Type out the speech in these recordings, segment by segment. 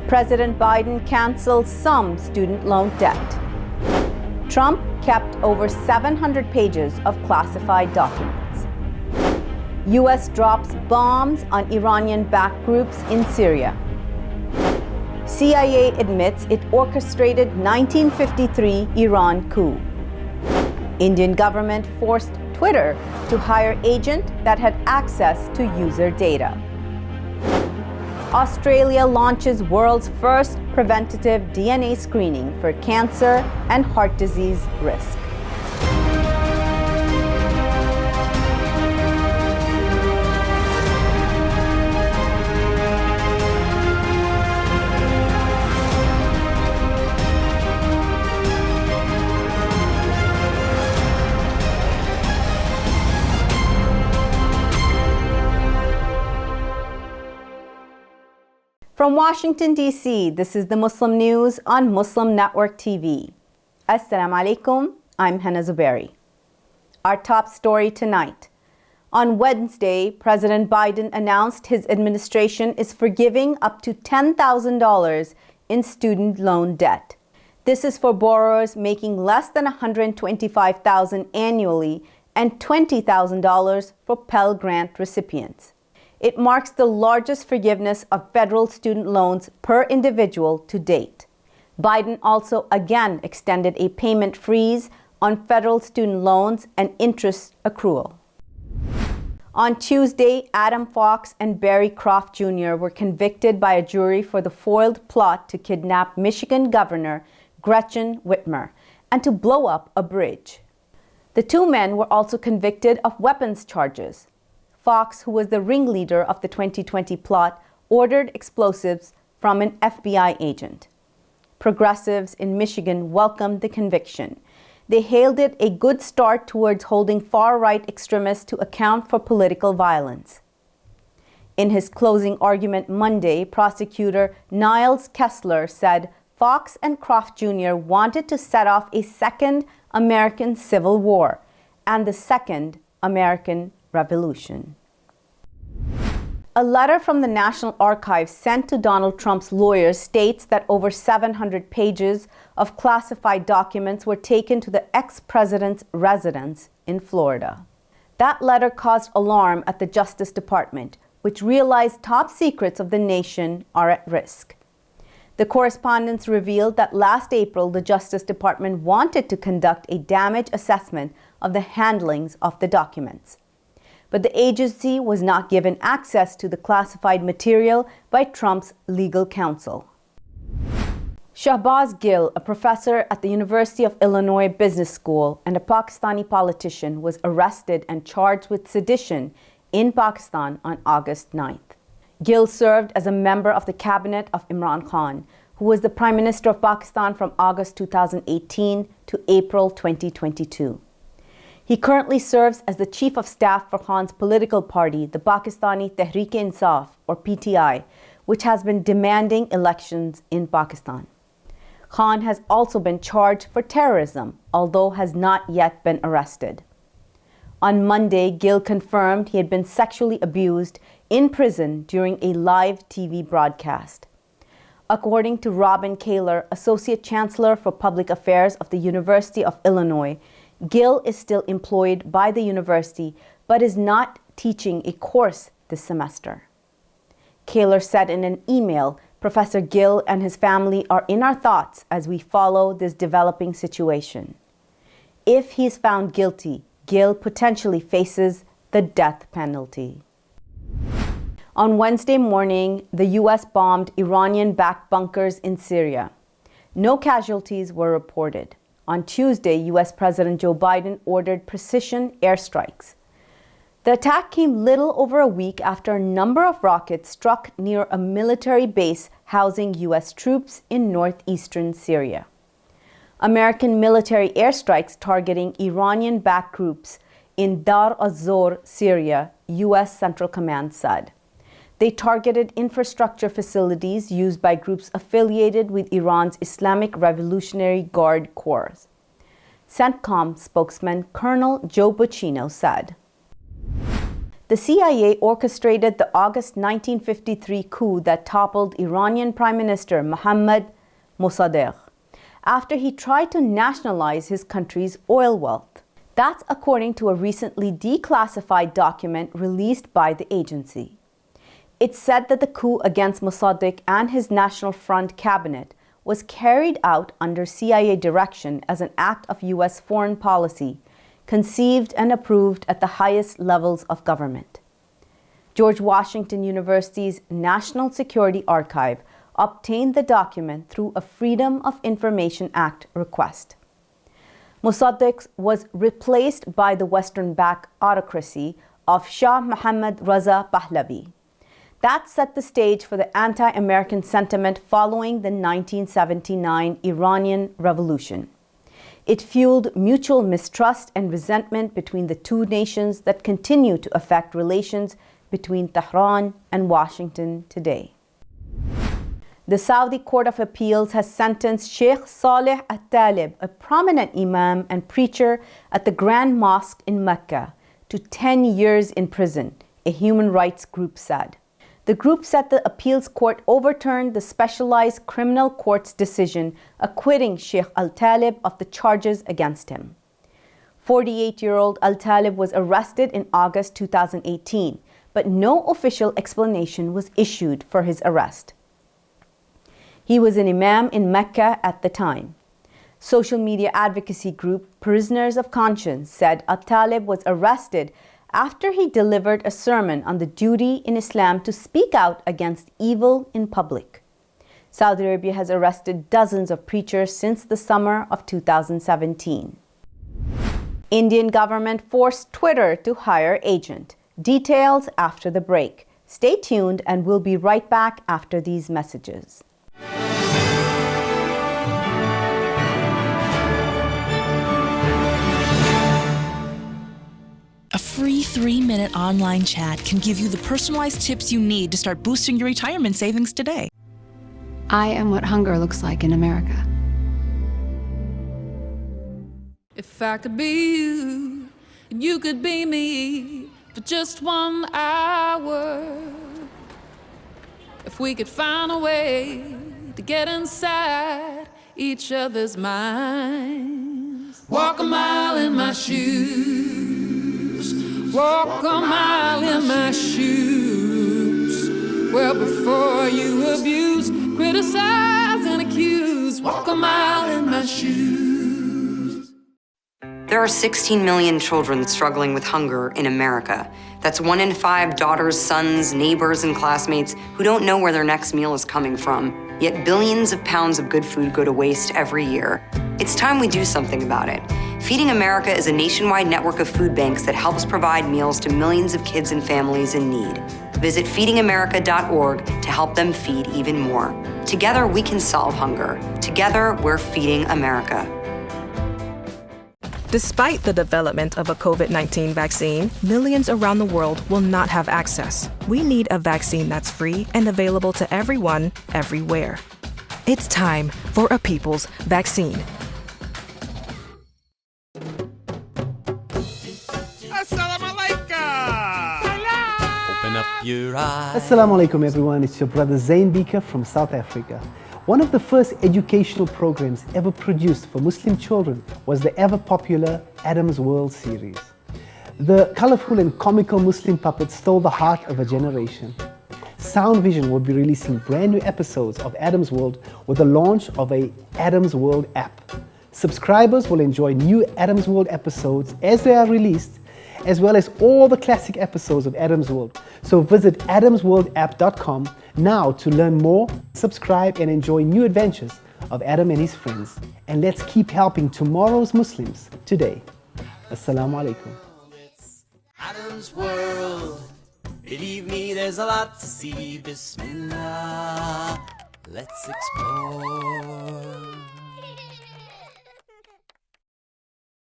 President Biden cancels some student loan debt. Trump kept over 700 pages of classified documents. U.S. drops bombs on Iranian-backed groups in Syria. CIA admits it orchestrated 1953 Iran coup. Indian government forced Twitter to hire agent that had access to user data. Australia launches world's first preventative DNA screening for cancer and heart disease risk. From Washington, D.C., this is the Muslim News on Muslim Network TV. Assalamu alaikum, I'm Hena Zuberi. Our top story tonight. On Wednesday, President Biden announced his administration is forgiving up to $10,000 in student loan debt. This is for borrowers making less than $125,000 annually and $20,000 for Pell Grant recipients. It marks the largest forgiveness of federal student loans per individual to date. Biden also again extended a payment freeze on federal student loans and interest accrual. On Tuesday, Adam Fox and Barry Croft Jr. were convicted by a jury for the foiled plot to kidnap Michigan Governor Gretchen Whitmer and to blow up a bridge. The two men were also convicted of weapons charges. Fox, who was the ringleader of the 2020 plot, ordered explosives from an FBI agent. Progressives in Michigan welcomed the conviction. They hailed it a good start towards holding far-right extremists to account for political violence. In his closing argument Monday, prosecutor Niles Kessler said Fox and Croft Jr. wanted to set off a second American Civil War and the second American Revolution. A letter from the National Archives sent to Donald Trump's lawyers states that over 700 pages of classified documents were taken to the ex-president's residence in Florida. That letter caused alarm at the Justice Department, which realized top secrets of the nation are at risk. The correspondence revealed that last April, the Justice Department wanted to conduct a damage assessment of the handlings of the documents. But the agency was not given access to the classified material by Trump's legal counsel. Shahbaz Gill, a professor at the University of Illinois Business School and a Pakistani politician, was arrested and charged with sedition in Pakistan on August 9th. Gill served as a member of the cabinet of Imran Khan, who was the Prime Minister of Pakistan from August 2018 to April 2022. He currently serves as the chief of staff for Khan's political party, the Pakistani Tehreek-e-Insaf, or PTI, which has been demanding elections in Pakistan. Khan has also been charged for terrorism, although has not yet been arrested. On Monday, Gill confirmed he had been sexually abused in prison during a live TV broadcast. According to Robin Kaler, Associate Chancellor for Public Affairs of the University of Illinois, Gill is still employed by the university, but is not teaching a course this semester. Kaler said in an email, Professor Gill and his family are in our thoughts as we follow this developing situation. If he is found guilty, Gill potentially faces the death penalty. On Wednesday morning, the U.S. bombed Iranian-backed bunkers in Syria. No casualties were reported. On Tuesday, U.S. President Joe Biden ordered precision airstrikes. The attack came little over a week after a number of rockets struck near a military base housing U.S. troops in northeastern Syria. American military airstrikes targeting Iranian-backed groups in Dar az-Zor, Syria, U.S. Central Command said. They targeted infrastructure facilities used by groups affiliated with Iran's Islamic Revolutionary Guard Corps. CENTCOM spokesman Colonel Joe Buccino said. The CIA orchestrated the August 1953 coup that toppled Iranian Prime Minister Mohammad Mossadegh after he tried to nationalize his country's oil wealth. That's according to a recently declassified document released by the agency. It said that the coup against Mossadegh and his National Front cabinet was carried out under CIA direction as an act of U.S. foreign policy, conceived and approved at the highest levels of government. George Washington University's National Security Archive obtained the document through a Freedom of Information Act request. Mossadegh was replaced by the Western-backed autocracy of Shah Mohammad Raza Pahlavi. That set the stage for the anti-American sentiment following the 1979 Iranian Revolution. It fueled mutual mistrust and resentment between the two nations that continue to affect relations between Tehran and Washington today. The Saudi Court of Appeals has sentenced Sheikh Saleh Al-Talib, a prominent imam and preacher at the Grand Mosque in Makkah, to 10 years in prison, a human rights group said. The group said the appeals court overturned the specialized criminal court's decision acquitting Sheikh Al-Talib of the charges against him. 48-year-old Al-Talib was arrested in August 2018, but no official explanation was issued for his arrest. He was an imam in Mecca at the time. Social media advocacy group Prisoners of Conscience said Al-Talib was arrested after he delivered a sermon on the duty in Islam to speak out against evil in public. Saudi Arabia has arrested dozens of preachers since the summer of 2017. Indian government forced Twitter to hire agent. Details after the break. Stay tuned and we'll be right back after these messages. A free 3-minute online chat can give you the personalized tips you need to start boosting your retirement savings today. I am what hunger looks like in America. If I could be you, and you could be me for just 1 hour. If we could find a way to get inside each other's minds. Walk a mile in my shoes. Walk a mile in my shoes. Well, before you abuse, criticize and accuse. Walk a mile in my shoes. There are 16 million children struggling with hunger in America. That's 1 in 5 daughters, sons, neighbors, and classmates who don't know where their next meal is coming from. Yet billions of pounds of good food go to waste every year. It's time we do something about it. Feeding America is a nationwide network of food banks that helps provide meals to millions of kids and families in need. Visit feedingamerica.org to help them feed even more. Together, we can solve hunger. Together, we're feeding America. Despite the development of a COVID-19 vaccine, millions around the world will not have access. We need a vaccine that's free and available to everyone, everywhere. It's time for a people's vaccine. Open up your eyes. Assalamu alaikum everyone, it's your brother Zain Bika from South Africa. One of the first educational programs ever produced for Muslim children was the ever popular Adam's World series. The colorful and comical Muslim puppets stole the heart of a generation. Sound Vision will be releasing brand new episodes of Adam's World with the launch of a Adam's World app. Subscribers will enjoy new Adam's World episodes as they are released, as well as all the classic episodes of Adam's World. So visit adamsworldapp.com now to learn more, subscribe and enjoy new adventures of Adam and his friends. And let's keep helping tomorrow's Muslims today. Assalamu alaikum. Adam's World. Believe me, there's a lot to see. Bismillah. Let's explore.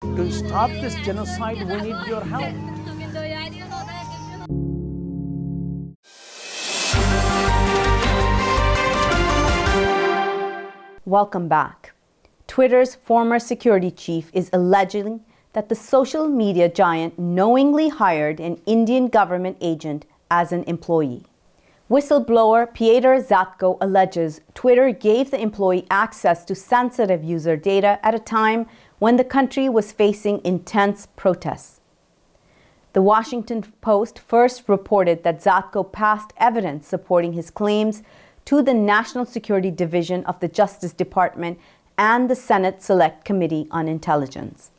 To stop this genocide, we need your help. Welcome back. Twitter's former security chief is alleging that the social media giant knowingly hired an Indian government agent as an employee. Whistleblower Piotr Zatko alleges Twitter gave the employee access to sensitive user data at a time when the country was facing intense protests. The Washington Post first reported that Zatko passed evidence supporting his claims to the National Security Division of the Justice Department and the Senate Select Committee on Intelligence.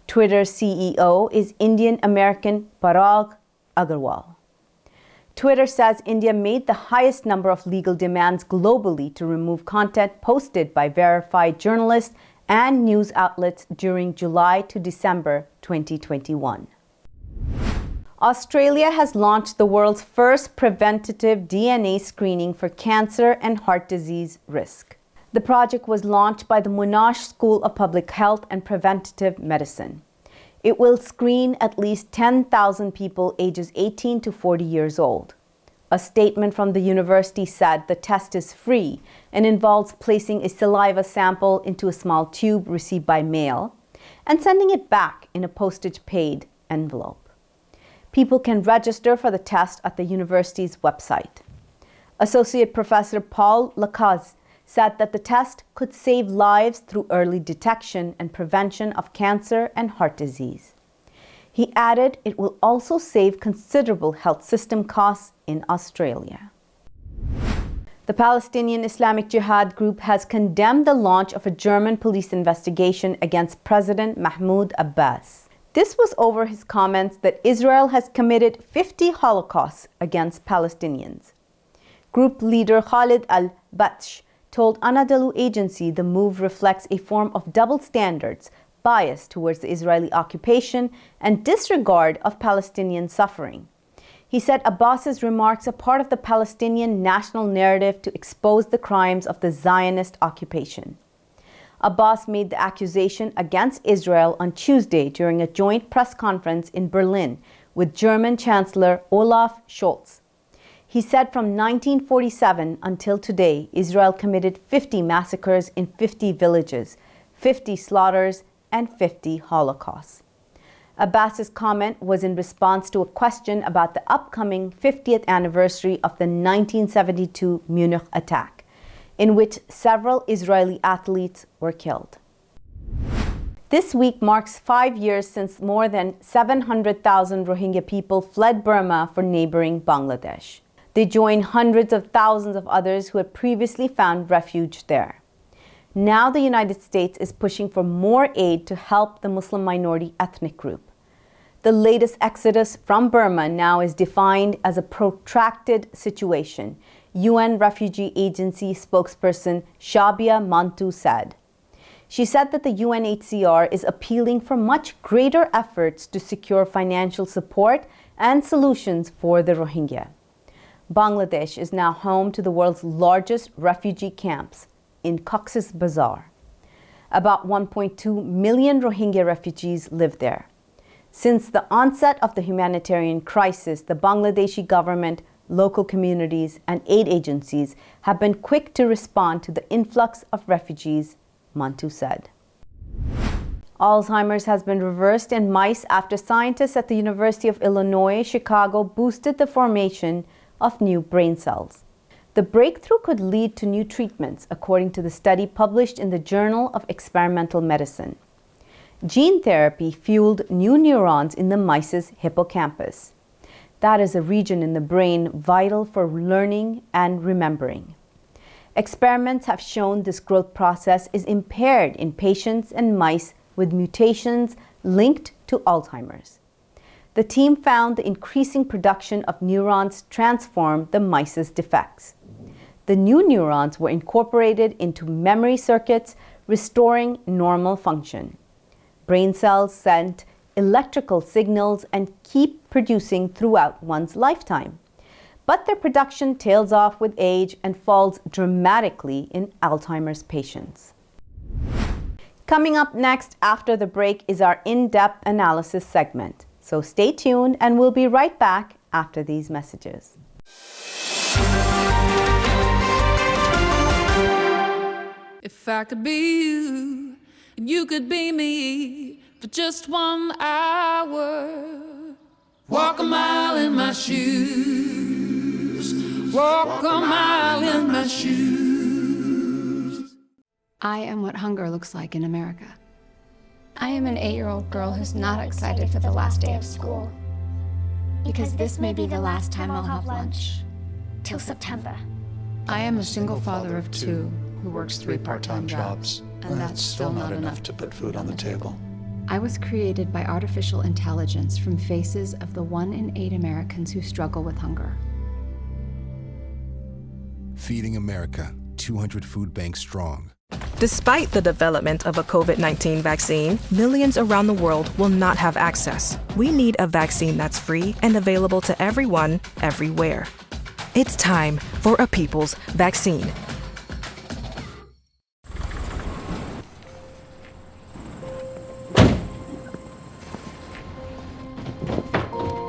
Twitter's CEO is Indian-American Parag Agarwal. Twitter says India made the highest number of legal demands globally to remove content posted by verified journalists and news outlets during July to December 2021. Australia has launched the world's first preventative DNA screening for cancer and heart disease risk. The project was launched by the Monash School of Public Health and Preventive Medicine. It will screen at least 10,000 people ages 18 to 40 years old. A statement from the university said the test is free and involves placing a saliva sample into a small tube received by mail and sending it back in a postage-paid envelope. People can register for the test at the university's website. Associate Professor Paul Lacaze said that the test could save lives through early detection and prevention of cancer and heart disease. He added it will also save considerable health system costs in Australia. The Palestinian Islamic Jihad group has condemned the launch of a German police investigation against President Mahmoud Abbas. This was over his comments that Israel has committed 50 Holocausts against Palestinians. Group leader Khalid al-Batsh told Anadolu Agency the move reflects a form of double standards, bias towards the Israeli occupation, and disregard of Palestinian suffering. He said Abbas's remarks are part of the Palestinian national narrative to expose the crimes of the Zionist occupation. Abbas made the accusation against Israel on Tuesday during a joint press conference in Berlin with German Chancellor Olaf Scholz. He said from 1947 until today, Israel committed 50 massacres in 50 villages, 50 slaughters, and 50 Holocausts. Abbas's comment was in response to a question about the upcoming 50th anniversary of the 1972 Munich attack, in which several Israeli athletes were killed. This week marks 5 years since more than 700,000 Rohingya people fled Burma for neighboring Bangladesh. They joined hundreds of thousands of others who had previously found refuge there. Now the United States is pushing for more aid to help the Muslim minority ethnic group. The latest exodus from Burma now is defined as a protracted situation, UN Refugee Agency spokesperson Shabia Mantu said. She said that the UNHCR is appealing for much greater efforts to secure financial support and solutions for the Rohingya. Bangladesh is now home to the world's largest refugee camps in Cox's Bazar. About 1.2 million Rohingya refugees live there. Since the onset of the humanitarian crisis, the Bangladeshi government, local communities, and aid agencies have been quick to respond to the influx of refugees, Mantu said. Alzheimer's has been reversed in mice after scientists at the University of Illinois, Chicago boosted the formation of new brain cells. The breakthrough could lead to new treatments, according to the study published in the Journal of Experimental Medicine. Gene therapy fueled new neurons in the mice's hippocampus. That is a region in the brain vital for learning and remembering. Experiments have shown this growth process is impaired in patients and mice with mutations linked to Alzheimer's. The team found the increasing production of neurons transformed the mice's defects. The new neurons were incorporated into memory circuits, restoring normal function. Brain cells send electrical signals and keep producing throughout one's lifetime. But their production tails off with age and falls dramatically in Alzheimer's patients. Coming up next after the break is our in-depth analysis segment. So stay tuned and we'll be right back after these messages. If I could be you and you could be me for just 1 hour. Walk a mile in my shoes. Walk a mile in my shoes. I am what hunger looks like in America. I am an 8-year-old girl who's not excited for the last day of school. Because this may be the last time I'll have lunch. Till September. I am a single father of 2 who works 3 part-time jobs, and that's still not enough to put food on the table. I was created by artificial intelligence from faces of the 1 in 8 Americans who struggle with hunger. Feeding America, 200 food banks strong. Despite the development of a COVID-19 vaccine, millions around the world will not have access. We need a vaccine that's free and available to everyone, everywhere. It's time for a people's vaccine.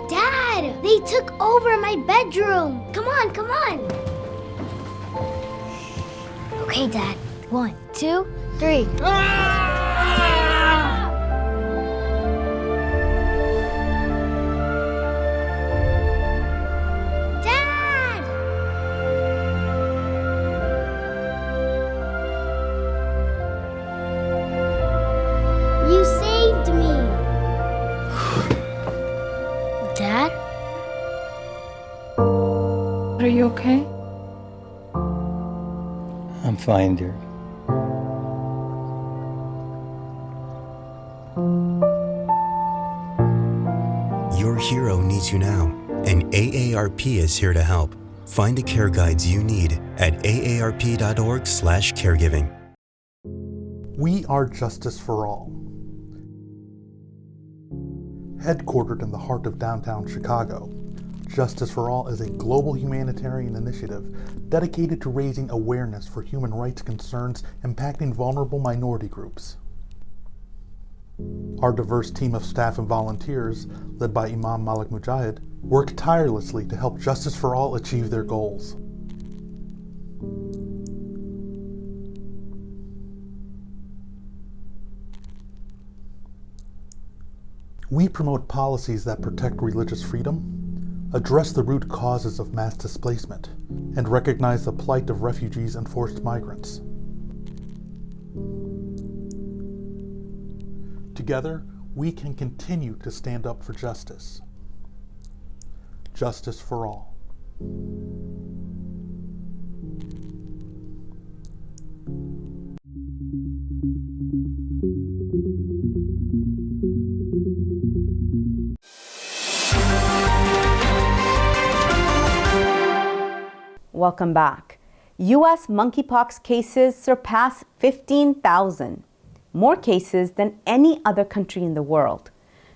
Dad, they took over my bedroom. Come on, come on. Okay, Dad. 1, 2, 3. Dad! You saved me. Dad? Are you okay? I'm fine, dear. Your hero needs you now, and AARP is here to help. Find the care guides you need at aarp.org/caregiving. We are Justice for All. Headquartered in the heart of downtown Chicago, Justice for All is a global humanitarian initiative dedicated to raising awareness for human rights concerns impacting vulnerable minority groups. Our diverse team of staff and volunteers, led by Imam Malik Mujahid, work tirelessly to help Justice for All achieve their goals. We promote policies that protect religious freedom, address the root causes of mass displacement, and recognize the plight of refugees and forced migrants. Together, we can continue to stand up for justice. Justice for all. Welcome back. U.S. monkeypox cases surpass 15,000, more cases than any other country in the world.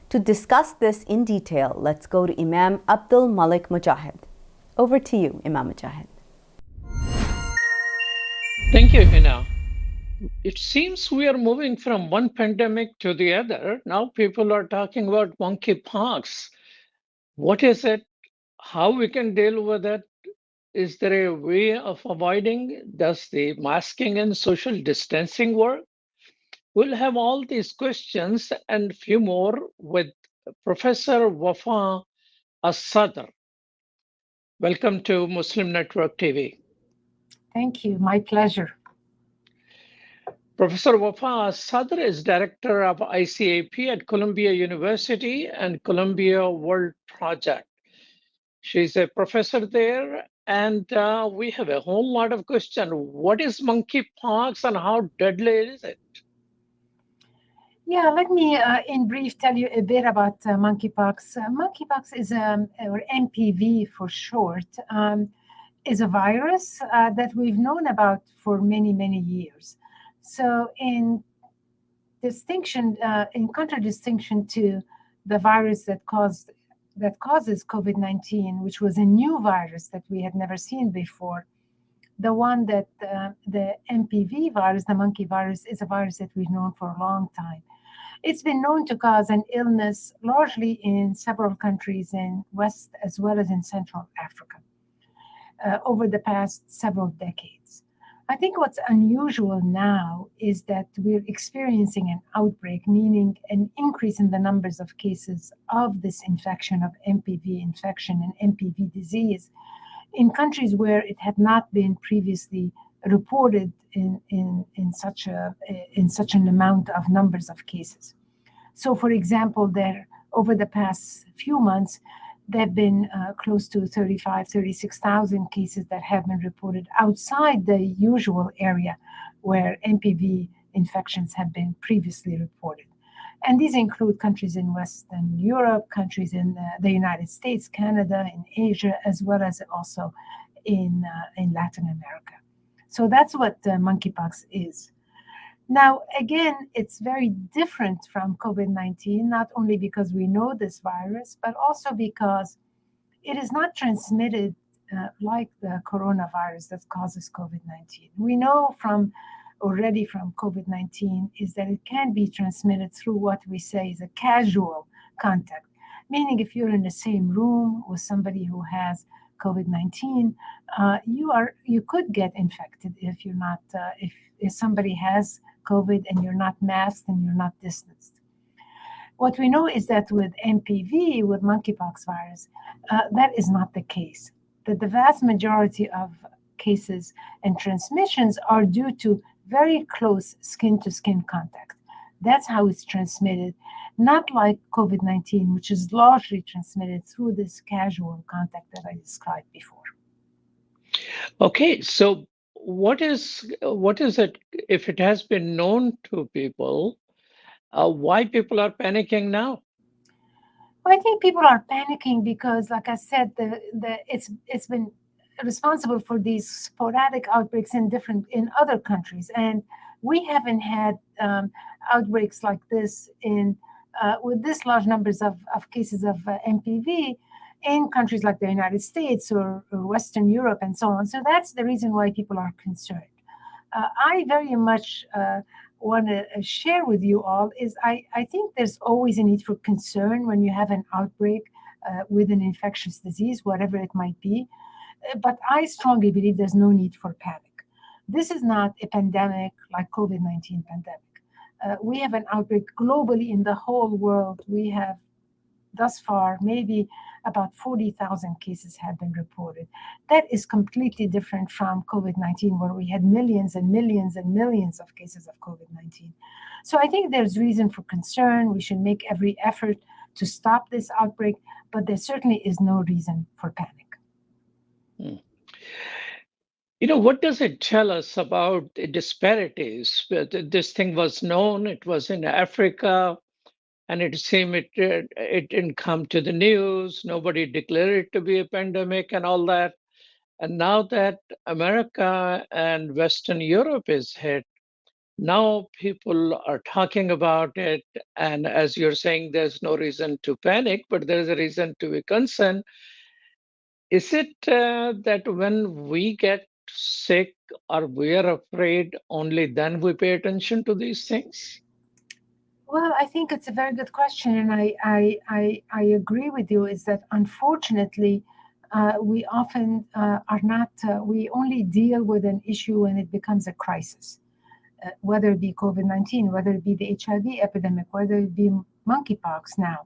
To discuss this in detail, let's go to Imam Abdul Malik Mujahid. Over to you, Imam Mujahid. Thank you, Hena. It seems we are moving from one pandemic to the other. Now people are talking about monkeypox. What is it? How we can deal with it? Is there a way of avoiding? Does the masking and social distancing work? We'll have all these questions and few more with Professor Wafaa El-Sadr. Welcome to Muslim Network TV. Thank you. My pleasure. Professor Wafaa El-Sadr is Director of ICAP at Columbia University and Columbia World Project. She's a professor there, and we have a whole lot of questions. What is monkeypox and how deadly is it? Yeah, let me, in brief, tell you a bit about monkeypox. Monkeypox is, or MPV for short, is a virus that we've known about for many, many years. So in contradistinction to the virus that causes COVID-19, which was a new virus that we had never seen before, the one that the MPV virus, the monkey virus, is a virus that we've known for a long time. It's been known to cause an illness largely in several countries in West as well as in Central Africa over the past several decades. I think what's unusual now is that we're experiencing an outbreak, meaning an increase in the numbers of cases of this infection, of MPV infection and MPV disease, in countries where it had not been previously reported in such an amount of numbers of cases. So, for example, over the past few months, there have been close to 36,000 cases that have been reported outside the usual area where MPV infections have been previously reported. And these include countries in Western Europe, countries in the United States, Canada, in Asia, as well as also in Latin America. So that's what monkeypox is. Now, again, it's very different from COVID-19, not only because we know this virus, but also because it is not transmitted like the coronavirus that causes COVID-19. We know already from COVID-19 is that it can be transmitted through what we say is a casual contact, meaning if you're in the same room with somebody who has COVID-19, you could get infected if you're not if somebody has COVID and you're not masked and you're not distanced. What we know is that with MPV, with monkeypox virus, that is not the case. That the vast majority of cases and transmissions are due to very close skin-to-skin contact. That's how it's transmitted, not like COVID-19, which is largely transmitted through this casual contact that I described before. Okay, so what is it, if it has been known to people, why people are panicking now? Well, I think people are panicking because, like I said, it's been responsible for these sporadic outbreaks in other countries, and we haven't had outbreaks like this with this large numbers of cases of MPV in countries like the United States or Western Europe and so on. So that's the reason why people are concerned. I very much want to share with you all is I think there's always a need for concern when you have an outbreak with an infectious disease, whatever it might be. But I strongly believe there's no need for panic. This is not a pandemic like COVID-19 pandemic. We have an outbreak globally in the whole world. We have thus far, maybe about 40,000 cases have been reported. That is completely different from COVID-19, where we had millions and millions and millions of cases of COVID-19. So I think there's reason for concern. We should make every effort to stop this outbreak, but there certainly is no reason for panic. You know, what does it tell us about the disparities? This thing was known, it was in Africa, and it seemed it didn't come to the news. Nobody declared it to be a pandemic and all that. And now that America and Western Europe is hit, now people are talking about it. And as you're saying, there's no reason to panic, but there's a reason to be concerned. Is it that when we get sick or we are afraid, only then we pay attention to these things? Well, I think it's a very good question, and I agree with you. Is that unfortunately we often are not. We only deal with an issue when it becomes a crisis, whether it be COVID-19, whether it be the HIV epidemic, whether it be monkeypox. Now,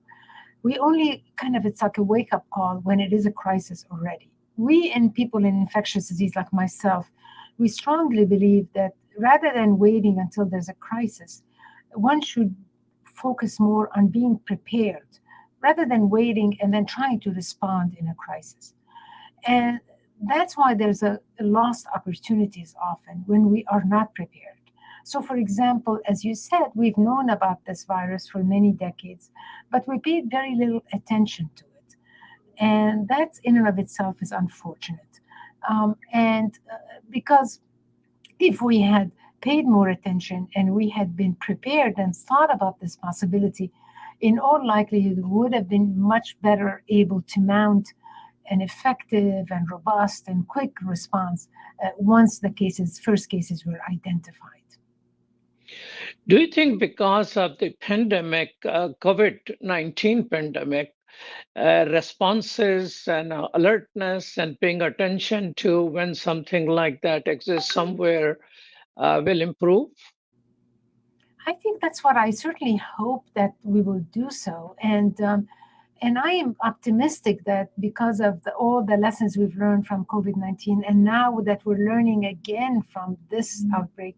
we only it's like a wake-up call when it is a crisis already. We and people in infectious disease like myself, we strongly believe that rather than waiting until there's a crisis, one should focus more on being prepared rather than waiting and then trying to respond in a crisis. And that's why there's a lost opportunities often when we are not prepared. So, for example, as you said, we've known about this virus for many decades, but we paid very little attention to it. And that in and of itself is unfortunate. Because if we had paid more attention and we had been prepared and thought about this possibility, in all likelihood, we would have been much better able to mount an effective and robust and quick response once the first cases were identified. Do you think because of the pandemic, COVID-19 pandemic, responses and alertness and paying attention to when something like that exists somewhere will improve? I think that's what I certainly hope that we will do so. And I am optimistic that because of all the lessons we've learned from COVID-19, and now that we're learning again from this outbreak,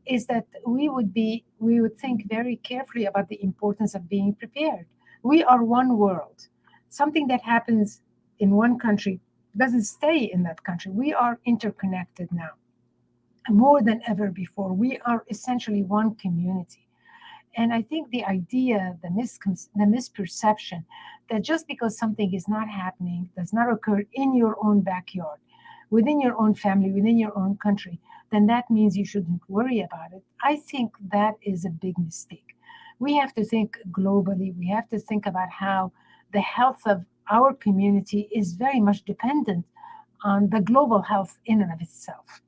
is that we would think very carefully about the importance of being prepared. We are one world. Something that happens in one country doesn't stay in that country. We are interconnected now, more than ever before. We are essentially one community. And I think the idea, the misperception that just because something is not happening, does not occur in your own backyard, within your own family, within your own country, then that means you shouldn't worry about it. I think that is a big mistake. We have to think globally. We have to think about how the health of our community is very much dependent on the global health in and of itself.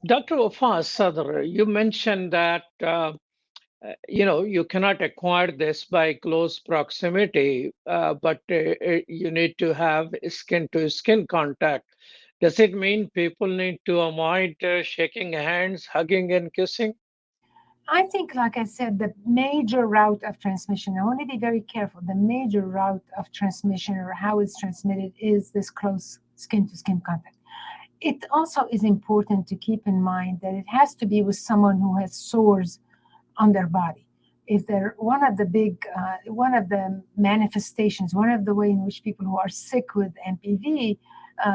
Dr. Wafaa El-Sadr, you mentioned that you cannot acquire this by close proximity, but you need to have skin-to-skin contact. Does it mean people need to avoid shaking hands, hugging, and kissing? I think, like I said, the major route of transmission, I want to be very careful, the major route of transmission or how it's transmitted is this close skin-to-skin contact. It also is important to keep in mind that it has to be with someone who has sores on their body. If they're one of the manifestations, one of the way in which people who are sick with MPV,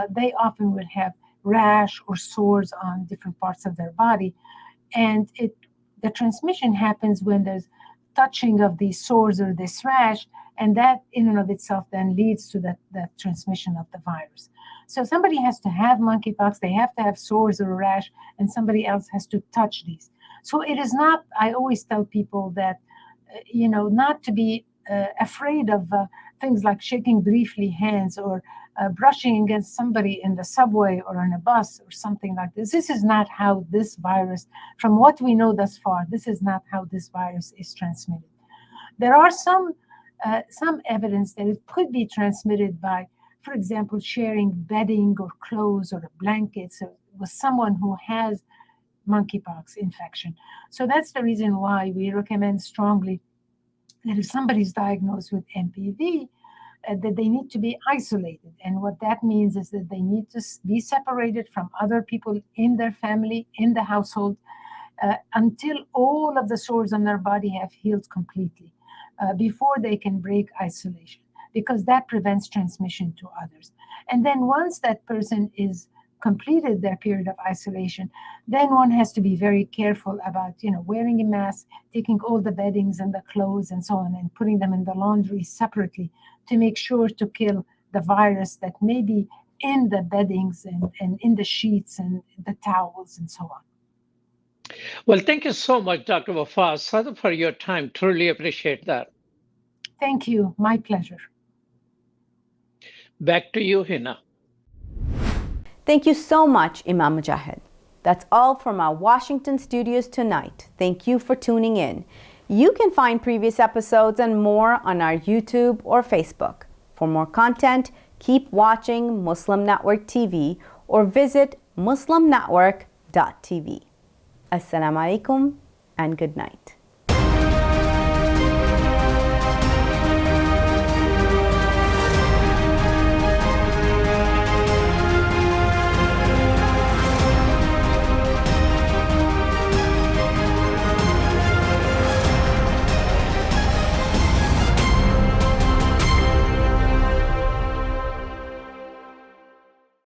they often will have rash or sores on different parts of their body. And the transmission happens when there's touching of these sores or this rash, and that in and of itself then leads to the transmission of the virus. So somebody has to have monkeypox, they have to have sores or a rash, and somebody else has to touch these. So it is not, I always tell people that, not to be afraid of things like shaking briefly hands or brushing against somebody in the subway or on a bus or something like this. This is not how this virus, from what we know thus far, this is not how this virus is transmitted. There are some evidence that it could be transmitted by, for example, sharing bedding or clothes or blankets with someone who has monkeypox infection. So that's the reason why we recommend strongly that if somebody's diagnosed with MPV, that they need to be isolated. And what that means is that they need to be separated from other people in their family, in the household, until all of the sores on their body have healed completely, before they can break isolation, because that prevents transmission to others. And then once that person is completed their period of isolation, then one has to be very careful about, wearing a mask, taking all the beddings and the clothes and so on, and putting them in the laundry separately to make sure to kill the virus that may be in the beddings and in the sheets and the towels and so on. Well, thank you so much, Dr. Wafaa El-Sadr, for your time. Truly appreciate that. Thank you. My pleasure. Back to you, Hena. Thank you so much, Imam Mujahid. That's all from our Washington studios tonight. Thank you for tuning in. You can find previous episodes and more on our YouTube or Facebook. For more content, keep watching Muslim Network TV or visit muslimnetwork.tv. Assalamu alaikum and good night.